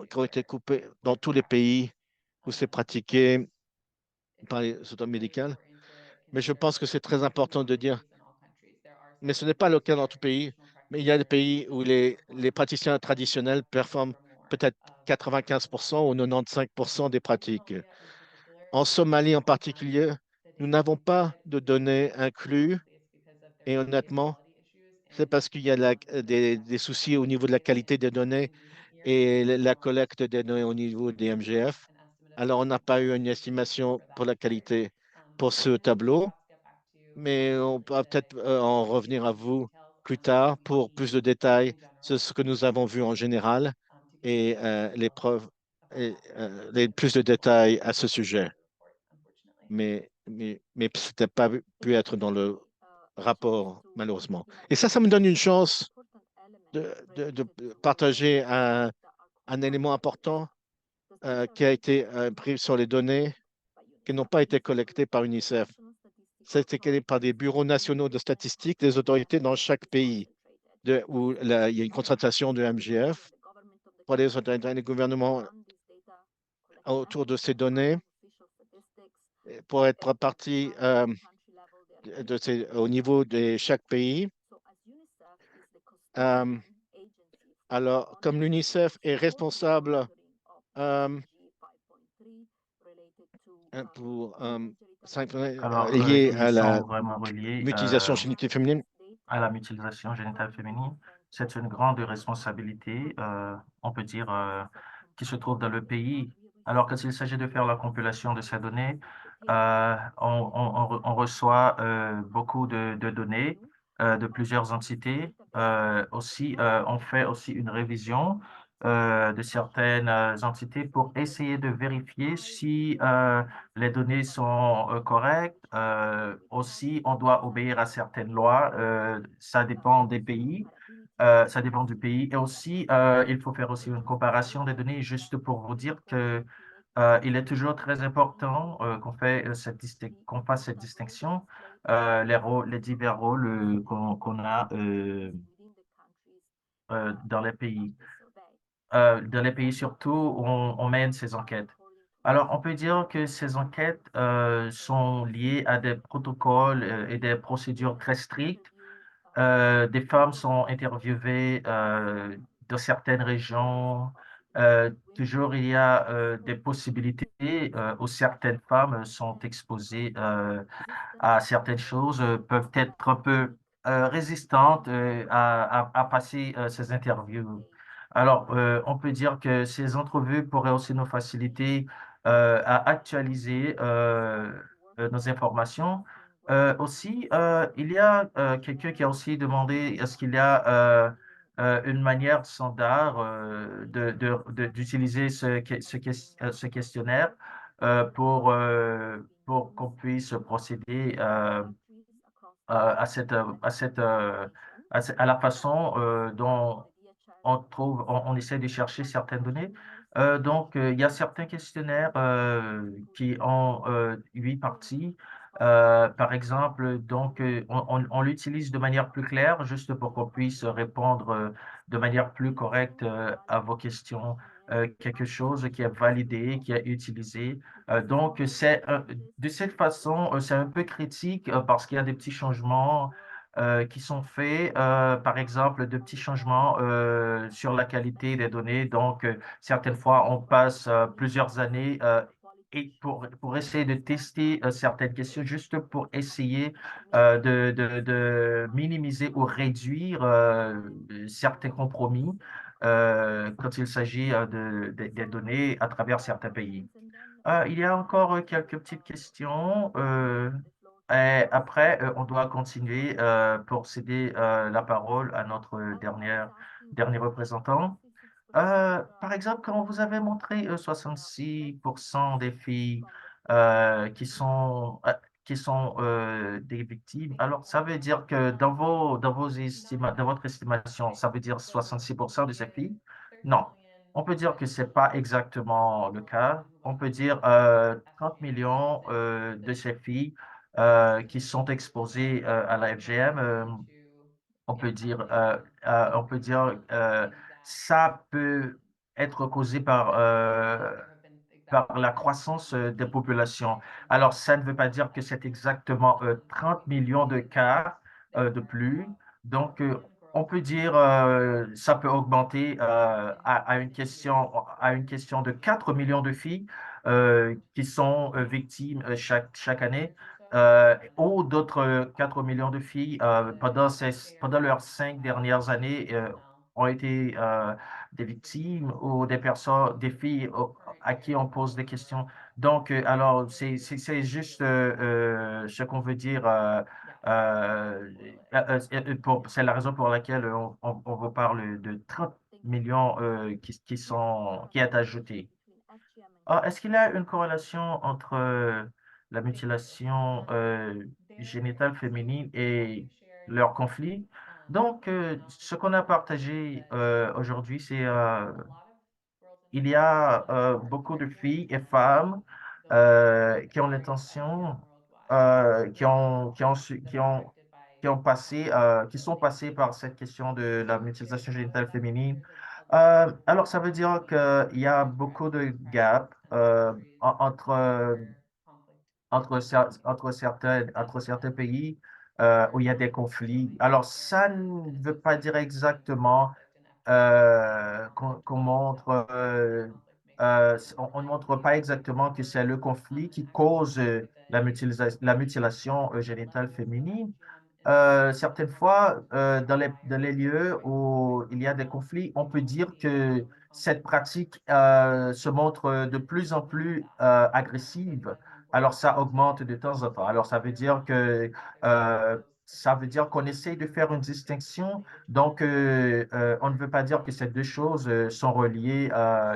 qui ont été coupées dans tous les pays où c'est pratiqué par les autorités médicales. Mais je pense que c'est très important de dire, mais ce n'est pas le cas dans tout pays, mais il y a des pays où les praticiens traditionnels performent peut-être 95% ou 95% des pratiques. En Somalie en particulier, nous n'avons pas de données incluses et honnêtement, c'est parce qu'il y a des soucis au niveau de la qualité des données et la collecte des données au niveau des MGF. Alors, on n'a pas eu une estimation pour la qualité pour ce tableau, mais on peut peut-être en revenir à vous plus tard pour plus de détails sur ce que nous avons vu en général et les preuves et plus de détails à ce sujet. Mais ce n'était pas pu être dans le rapport, malheureusement. Et ça me donne une chance de partager un élément important qui a été pris sur les données qui n'ont pas été collectées par UNICEF. C'est créé par des bureaux nationaux de statistiques des autorités dans chaque pays où il y a une concentration de MGF pour les autorités et les gouvernements autour de ces données pour être partie au niveau de chaque pays. Alors, comme l'UNICEF est responsable pour Alors, lié à ils la sont vraiment reliés mutilation génétique féminine. à la mutilation génitale féminine. C'est une grande responsabilité, on peut dire, qui se trouve dans le pays. Alors, quand il s'agit de faire la compilation de ces données, on reçoit beaucoup de données de plusieurs entités. Aussi, on fait aussi une révision de certaines entités pour essayer de vérifier si les données sont correctes. Aussi, on doit obéir à certaines lois. Ça dépend des pays. Ça dépend du pays. Et aussi, il faut faire aussi une comparaison des données juste pour vous dire que il est toujours très important qu'on fasse cette distinction, les divers rôles qu'on a dans les pays. Dans les pays surtout où on mène ces enquêtes. Alors, on peut dire que ces enquêtes sont liées à des protocoles et des procédures très strictes. Des femmes sont interviewées dans certaines régions. Toujours, il y a des possibilités où certaines femmes sont exposées à certaines choses, peuvent être un peu résistantes à passer ces interviews. Alors, on peut dire que ces entrevues pourraient aussi nous faciliter à actualiser nos informations. Aussi, il y a quelqu'un qui a aussi demandé est-ce qu'il y a une manière standard d'utiliser ce questionnaire pour qu'on puisse procéder à la façon dont on essaie de chercher certaines données. Donc, il y a certains questionnaires qui ont 8 parties. Par exemple, donc, on l'utilise de manière plus claire, juste pour qu'on puisse répondre de manière plus correcte à vos questions. Quelque chose qui est validé, qui est utilisé. Donc, de cette façon, c'est un peu critique parce qu'il y a des petits changements qui sont faits, par exemple, de petits changements sur la qualité des données. Donc, certaines fois, on passe plusieurs années et pour essayer de tester certaines questions, juste pour essayer de minimiser ou réduire certains compromis quand il s'agit des données à travers certains pays. Il y a encore quelques petites questions. Et après, on doit continuer pour céder la parole à notre dernier représentant. Par exemple, quand vous avez montré 66% des filles qui sont des victimes, alors ça veut dire que dans votre estimation, ça veut dire 66% de ces filles? Non. On peut dire que c'est pas exactement le cas. On peut dire 30 millions de ces filles qui sont exposées à la FGM. On peut dire ça peut être causé par la croissance des populations. Alors, ça ne veut pas dire que c'est exactement 30 millions de cas de plus. Donc, on peut dire ça peut augmenter à une question de 4 millions de filles qui sont victimes chaque année. Ou d'autres 4 millions de filles pendant leurs 5 dernières années ont été des victimes ou des personnes, des filles à qui on pose des questions. Donc, alors, c'est juste ce qu'on veut dire. C'est la raison pour laquelle on vous parle de 30 millions qui est ajouté. Est-ce qu'il y a une corrélation entre la mutilation génitale féminine et leur conflit? Donc, ce qu'on a partagé aujourd'hui, c'est il y a beaucoup de filles et femmes qui ont l'intention, qui sont passées par cette question de la mutilation génitale féminine. Alors, ça veut dire qu'il y a beaucoup de gaps entre certains pays où il y a des conflits. Alors, ça ne veut pas dire exactement qu'on montre, on ne montre pas exactement que c'est le conflit qui cause la mutilation génitale féminine. Certaines fois, dans les lieux où il y a des conflits, on peut dire que cette pratique se montre de plus en plus agressive. Alors, ça augmente de temps en temps. Alors, ça veut dire qu'on essaie de faire une distinction. Donc, on ne veut pas dire que ces deux choses sont reliées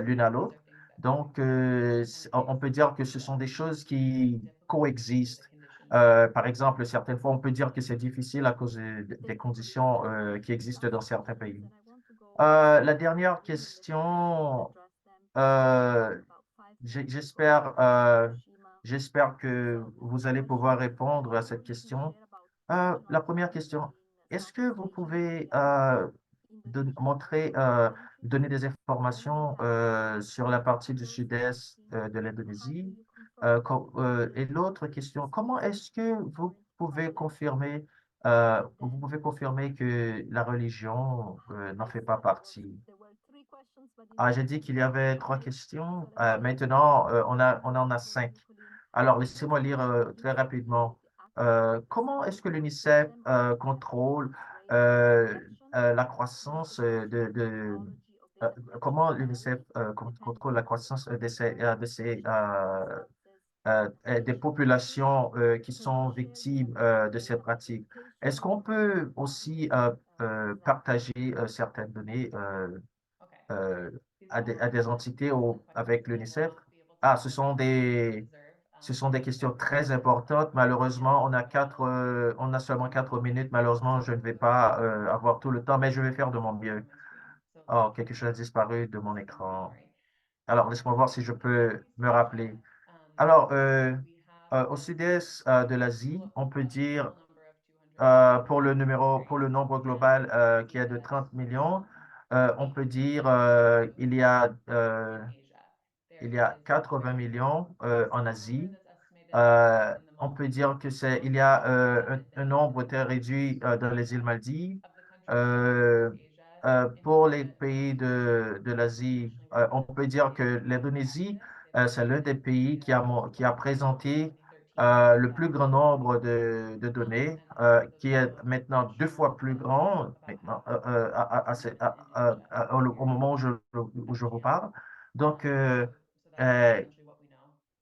l'une à l'autre. Donc, on peut dire que ce sont des choses qui coexistent. Par exemple, certaines fois, on peut dire que c'est difficile à cause des conditions qui existent dans certains pays. La dernière question, euh, j'espère j'espère que vous allez pouvoir répondre à cette question. La première question, est-ce que vous pouvez donner des informations sur la partie du sud-est de l'Indonésie? Et l'autre question, comment est-ce que vous pouvez confirmer que la religion n'en fait pas partie? J'ai dit qu'il y avait 3 questions. Maintenant, on en a 5. Alors, laissez-moi lire très rapidement. Comment est-ce que l'UNICEF contrôle la croissance euh, comment l'UNICEF contrôle la croissance des populations qui sont victimes de ces pratiques? Est-ce qu'on peut aussi partager certaines données euh, à des entités avec l'UNICEF? Ce sont des questions très importantes. Malheureusement, on a seulement 4 minutes. Malheureusement, je ne vais pas avoir tout le temps, mais je vais faire de mon mieux. Oh, quelque chose a disparu de mon écran. Alors, laisse-moi voir si je peux me rappeler. Alors, au sud-est de l'Asie, on peut dire pour le nombre global qui est de 30 millions, on peut dire il y a 80 millions en Asie. On peut dire que il y a un nombre très réduit dans les îles Maldives. Euh, pour les pays de l'Asie, on peut dire que l'Indonésie, c'est l'un des pays qui a présenté le plus grand nombre de données, qui est maintenant 2 fois plus grand maintenant, au moment où je vous parle. Donc, euh,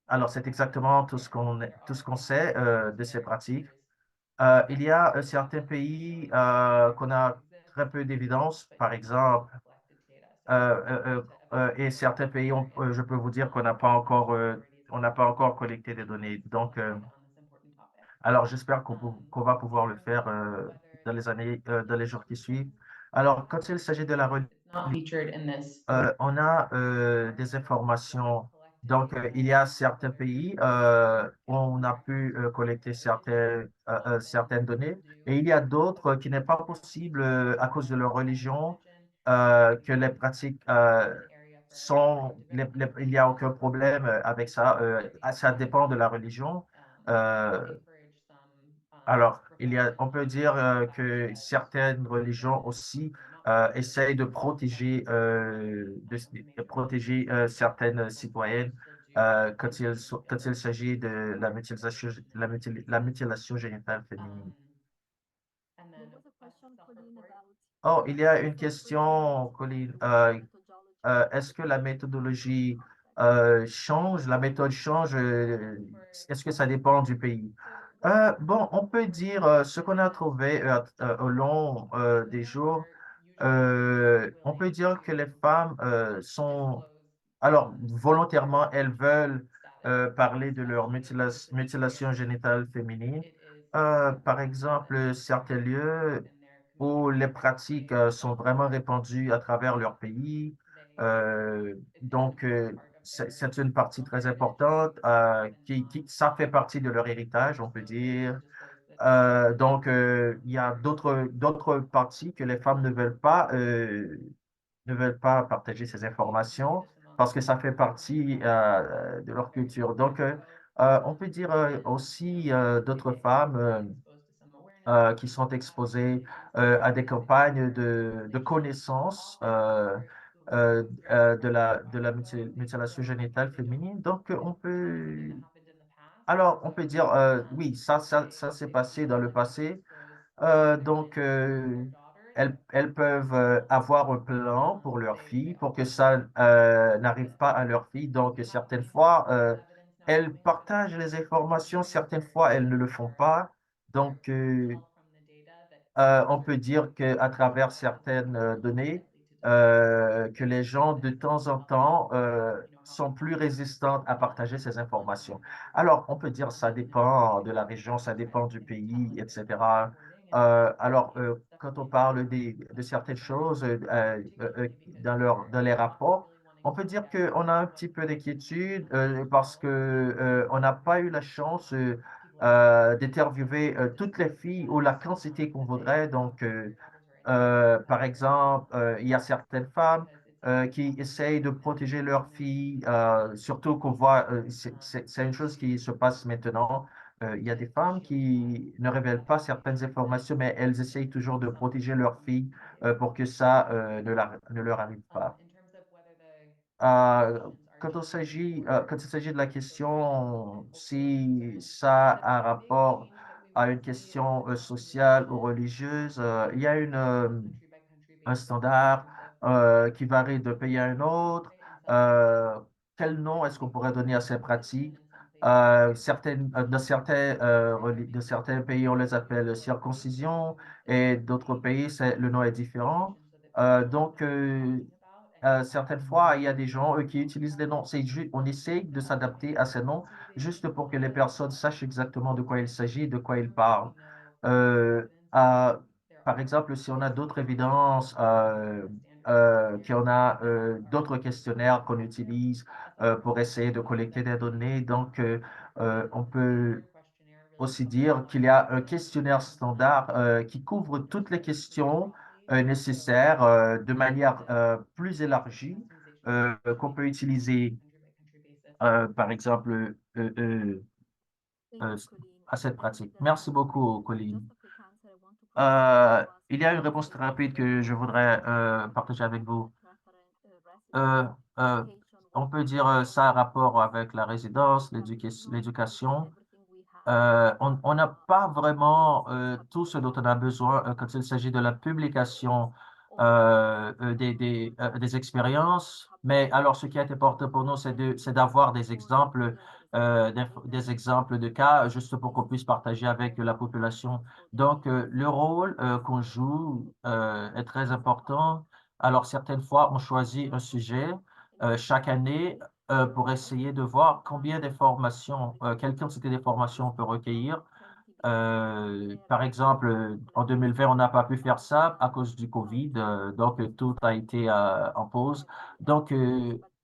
alors, c'est exactement tout ce qu'on sait de ces pratiques. Il y a certains pays qu'on a très peu d'évidence, par exemple, et certains pays, je peux vous dire on n'a pas encore collecté des données. Donc, alors, j'espère qu'on va pouvoir le faire dans les jours qui suivent. Alors, quand il s'agit de la religion, Not featured in this. on a des informations. Donc, il y a certains pays où on a pu collecter certaines données et il y a d'autres qui n'est pas possible à cause de leur religion, que les pratiques il n'y a aucun problème avec ça. Ça dépend de la religion. Euh, alors, on peut dire que certaines religions aussi essayent de protéger, de protéger certaines citoyennes quand il s'agit de la mutilation génitale féminine. There was a question, Colleen, about Oh, il y a une whether question, Colline. methodology Est-ce que la méthodologie change, la méthode change? Est-ce que ça dépend du pays? Bon, on peut dire ce qu'on a trouvé au long des jours. On peut dire que les femmes alors volontairement, elles veulent parler de leur mutilation génitale féminine. Par exemple, certains lieux où les pratiques sont vraiment répandues à travers leur pays. Donc, c'est une partie très importante ça fait partie de leur héritage, on peut dire. Donc, il y a d'autres parties que les femmes ne veulent pas partager ces informations parce que ça fait partie de leur culture. Donc, on peut dire aussi d'autres femmes qui sont exposées à des campagnes de connaissance de la mutilation génitale féminine. Donc, on peut dire, oui, ça s'est passé dans le passé. Donc, elles peuvent avoir un plan pour leur fille pour que ça n'arrive pas à leur fille. Donc, certaines fois, elles partagent les informations, certaines fois, elles ne le font pas. Donc, on peut dire qu'à travers certaines données, que les gens de temps en temps sont plus résistants à partager ces informations. Alors, on peut dire ça dépend de la région, ça dépend du pays, etc. Quand on parle de certaines choses dans les rapports, on peut dire qu'on a un petit peu d'inquiétude parce que on n'a pas eu la chance d'interviewer toutes les filles ou la quantité qu'on voudrait. Donc, par exemple, il y a certaines femmes qui essayent de protéger leurs filles, surtout qu'on voit, c'est une chose qui se passe maintenant. Il y a des femmes qui ne révèlent pas certaines informations, mais elles essayent toujours de protéger leurs filles pour que ça ne leur arrive pas. Quand il s'agit de la question si ça a rapport à une question sociale ou religieuse, il y a un standard qui varie d'un pays à un autre. Euh, Quel nom est-ce qu'on pourrait donner à ces pratiques? De certains pays, on les appelle circoncision et d'autres pays, le nom est différent. Donc, certaines fois, il y a des gens qui utilisent des noms. On essaie de s'adapter à ces noms juste pour que les personnes sachent exactement de quoi il s'agit, de quoi ils parlent. Euh, à- Par exemple, si on a d'autres évidences qu'il y en a d'autres questionnaires qu'on utilise pour essayer de collecter des données. Donc, on peut aussi dire qu'il y a un questionnaire standard qui couvre toutes les questions nécessaires de manière plus élargie qu'on peut utiliser, par exemple, Thank you, Colleen. à cette And I pratique. think Merci beaucoup, just Colleen. a quick answer I want to provide Il y a une réponse très rapide que je voudrais partager avec vous. resident Euh, education on with peut dire ça a rapport avec la résidence, l'éducation. On n'a pas vraiment tout ce dont on a besoin quand il s'agit de la publication des expériences. Mais alors, ce qui est important pour nous, c'est d'avoir des exemples, des exemples de cas, juste pour qu'on puisse partager avec la population. Donc, le rôle qu'on joue est très important. Alors, certaines fois, on choisit un sujet chaque année pour essayer de voir combien d'informations, quelle quantité d'informations on peut recueillir. Par exemple, en 2020, on n'a pas pu faire ça à cause du COVID, donc tout a été en pause. Donc,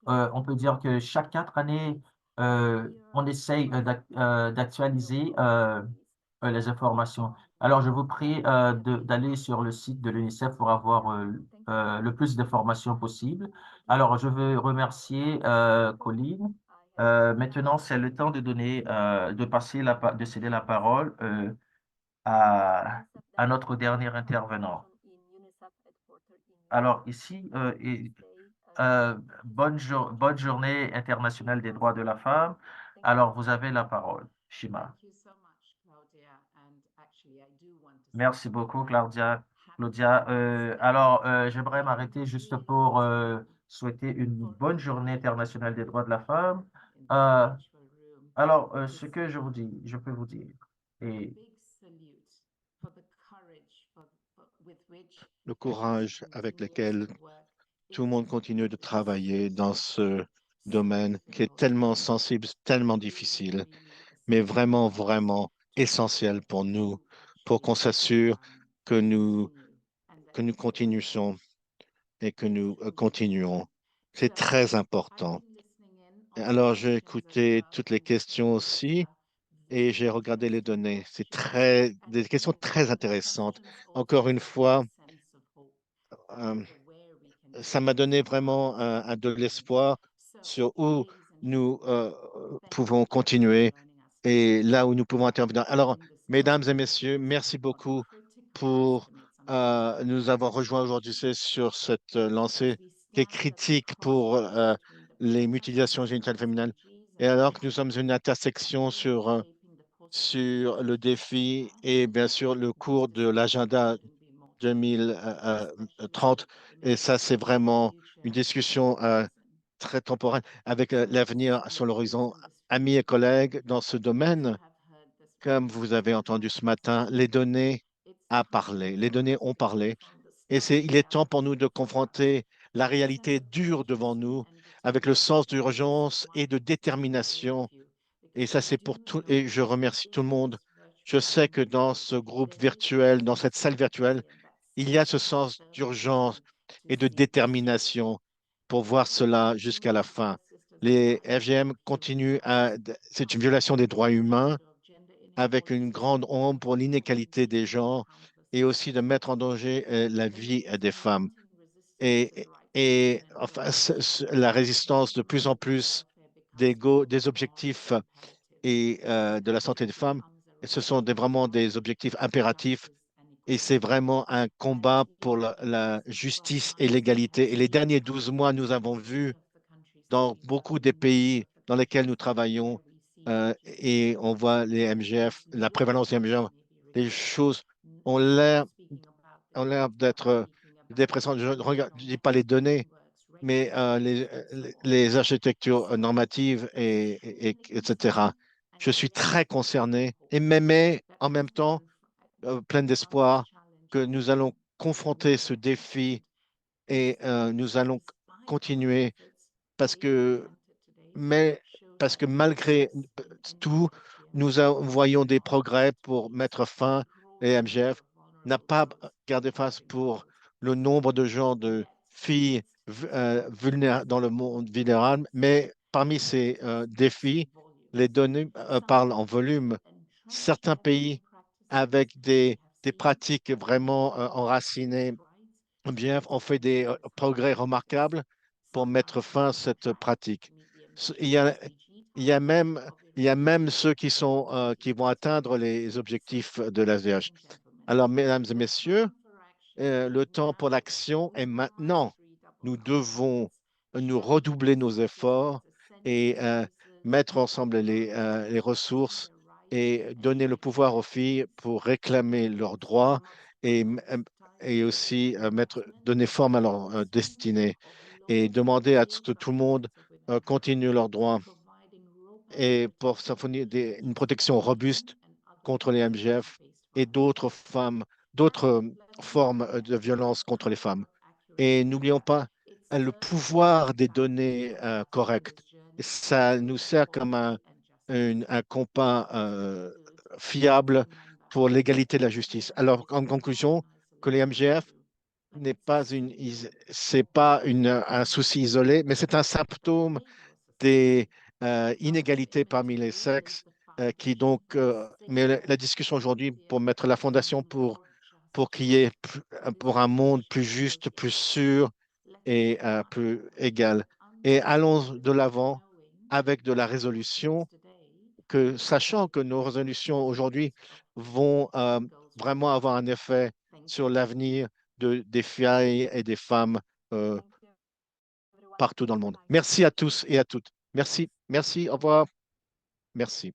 on peut dire que chaque 4 années, on essaye d'actualiser les informations. Alors, je vous prie d'aller sur le site de l'UNICEF pour avoir le plus d'informations possible. Alors, je veux remercier Colline. Maintenant, c'est le temps de donner, de céder la parole à notre dernier intervenant. Alors, ici, bonne journée internationale des droits de la femme. Alors, vous avez la parole, Shima. Merci beaucoup, Claudia. J'aimerais m'arrêter juste pour souhaiter une bonne journée internationale des droits de la femme. Euh, ce que je peux vous dire, et Le courage avec lequel tout le monde continue de travailler dans ce domaine qui est tellement sensible, tellement difficile, mais vraiment, vraiment essentiel pour nous, pour qu'on s'assure que nous continuons et que nous continuons. C'est très important. Alors, j'ai écouté toutes les questions aussi et j'ai regardé les données. Des questions très intéressantes. Encore une fois, euh, ça m'a donné vraiment de l'espoir sur où nous pouvons continuer et là où nous pouvons intervenir. Alors, mesdames et messieurs, merci beaucoup pour nous avoir rejoints aujourd'hui sur cette lancée qui est critique pour les mutilations génitales féminines. Et alors que nous sommes une intersection sur le défi et bien sûr le cours de l'agenda 2030. Et ça, c'est vraiment une discussion très temporelle avec l'avenir sur l'horizon. Amis et collègues, dans ce domaine, comme vous avez entendu ce matin, les données a parlé, les données ont parlé. Et il est temps pour nous de confronter la réalité dure devant nous avec le sens d'urgence et de détermination. Et ça, c'est pour tout. Et je remercie tout le monde. Je sais que dans ce groupe virtuel, dans cette salle virtuelle, il y a ce sens d'urgence et de détermination pour voir cela jusqu'à la fin. Les FGM continuent c'est une violation des droits humains avec une grande ombre pour l'inégalité des genres et aussi de mettre en danger la vie des femmes. Et enfin, la résistance de plus en plus des objectifs et de la santé des femmes, ce sont vraiment des objectifs impératifs et c'est vraiment un combat pour la justice et l'égalité. Et les derniers 12 mois, nous avons vu dans beaucoup des pays dans lesquels nous travaillons et on voit les MGF, la prévalence des MGF, les choses ont l'air d'être dépressantes. Je ne dis pas les données, mais les architectures normatives, etc. Je suis très concerné et mais en même temps, plein d'espoir que nous allons confronter ce défi et nous allons continuer parce que, mais, parce que malgré tout, voyons des progrès pour mettre fin, et MGF n'a pas gardé face pour le nombre de gens de filles dans le monde vulnérable, mais parmi ces défis, les données parlent en volume. Certains pays avec des pratiques vraiment enracinées, bien, ont fait des progrès remarquables pour mettre fin à cette pratique. Il y a, il y a même, il y a même ceux qui vont atteindre les objectifs de l'ASDH. Alors, mesdames et messieurs, le temps pour l'action est maintenant. Nous devons nous redoubler nos efforts et mettre ensemble les ressources et donner le pouvoir aux filles pour réclamer leurs droits et, et aussi donner forme à leur destinée et demander à ce que tout le monde continue leurs droits et pour fournir une protection robuste contre les MGF et d'autres formes de violence contre les femmes. Et n'oublions pas le pouvoir des données correctes. Ça nous sert comme un compas fiable pour l'égalité de la justice. Alors, en conclusion, que les MGF c'est pas un souci isolé, mais c'est un symptôme des inégalités parmi les sexes mais la discussion aujourd'hui pour mettre la fondation pour qu'il y ait pour un monde plus juste, plus sûr et plus égal. Et allons de l'avant avec de la résolution, sachant que nos résolutions aujourd'hui vont vraiment avoir un effet sur l'avenir des filles et des femmes euh, partout dans le monde. Merci à tous et à toutes. Merci, merci, au revoir. Merci.